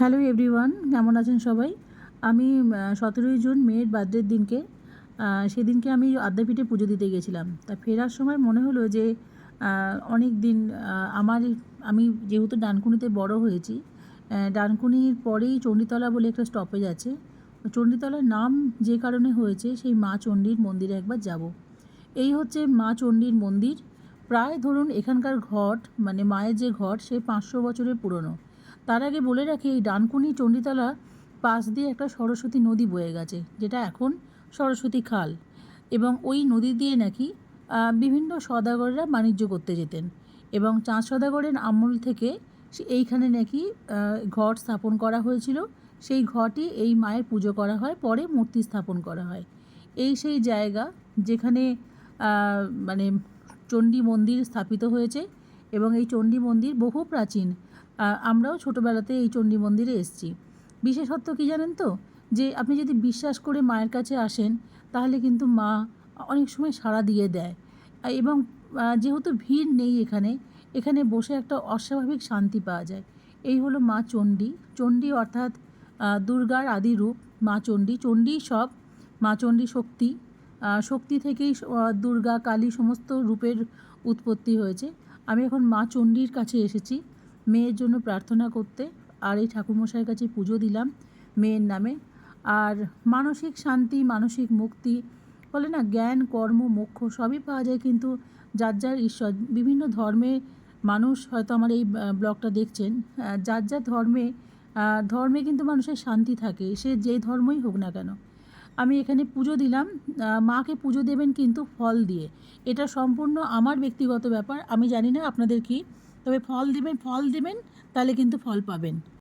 Hello everyone, কেমন আছেন সবাই? আমি 17ই জুন মেয়ের বার্থডের দিনকে সেদিনকে আমি আদ্যাপীঠে পুজো দিতে গেছিলাম। তা ফেরার সময় মনে হলো যে অনেক দিন আমার আমি যেহেতু ডানকুনিতে বড় হয়েছি, ডানকুনির পরেই চণ্ডীতলা বলে একটা স্টপেজ আছে। চণ্ডীতলার নাম যে কারণে হয়েছে সেই মা চণ্ডীর মন্দিরে একবার যাব। এই হচ্ছে মা চণ্ডীর মন্দির। প্রায় ধরুন এখানকার ঘট মানে মায়ের যে ঘট সে 500 বছরের পুরনো। তার আগে বলে রাখি, এই ডানকুনি চণ্ডীতলা পাশ দিয়ে একটা সরস্বতী নদী বয়ে গেছে, যেটা এখন সরস্বতী খাল। এবং ওই নদী দিয়ে নাকি বিভিন্ন সওদাগররা বাণিজ্য করতে যেতেন। এবং চাঁদ সওদাগরের আমল থেকে এইখানে নাকি ঘট স্থাপন করা হয়েছিল। সেই ঘটই এই মায়ের পুজো করা হয়, পরে মূর্তি স্থাপন করা হয়। এই সেই জায়গা যেখানে মানে চণ্ডী মন্দির স্থাপিত হয়েছে। এবং এই চণ্ডী মন্দির বহু প্রাচীন। আমরাও ছোটোবেলাতে এই চণ্ডী মন্দিরে এসেছি। বিশেষত্ব কী জানেন তো? যে আপনি যদি বিশ্বাস করে মায়ের কাছে আসেন, তাহলে কিন্তু মা অনেক সময় সাড়া দিয়ে দেয়। এবং যেহেতু ভিড় নেই এখানে, এখানে বসে একটা অস্বাভাবিক শান্তি পাওয়া যায়। এই হলো মা চণ্ডী। চণ্ডী অর্থাৎ দুর্গার আদি রূপ মা চণ্ডী। চণ্ডী সব, মা চণ্ডী শক্তি। শক্তি থেকেই দুর্গা কালী সমস্ত রূপের উৎপত্তি হয়েছে। আমি এখন মা চণ্ডীর কাছে এসেছি মেয়ের জন্য প্রার্থনা করতে, আর এই ঠাকুরমশাইয়ের কাছে পুজো দিলাম মেয়ের নামে। আর মানসিক শান্তি, মানসিক মুক্তি, বলে না জ্ঞান কর্ম মোক্ষ সবই পাওয়া যায় কিন্তু যার যার ঈশ্বর। বিভিন্ন ধর্মে মানুষ হয়তো আমার এই ব্লগটা দেখছেন, যার যার ধর্মে কিন্তু মানুষের শান্তি থাকে, সে যেই ধর্মই হোক না কেন। আমি এখানে পুজো দিলাম। মাকে পুজো দেবেন কিন্তু ফল দিয়ে। এটা সম্পূর্ণ আমার ব্যক্তিগত ব্যাপার। আমি জানি না আপনাদের কী, তবে ফল দেবেন, তাহলে কিন্তু ফল পাবেন।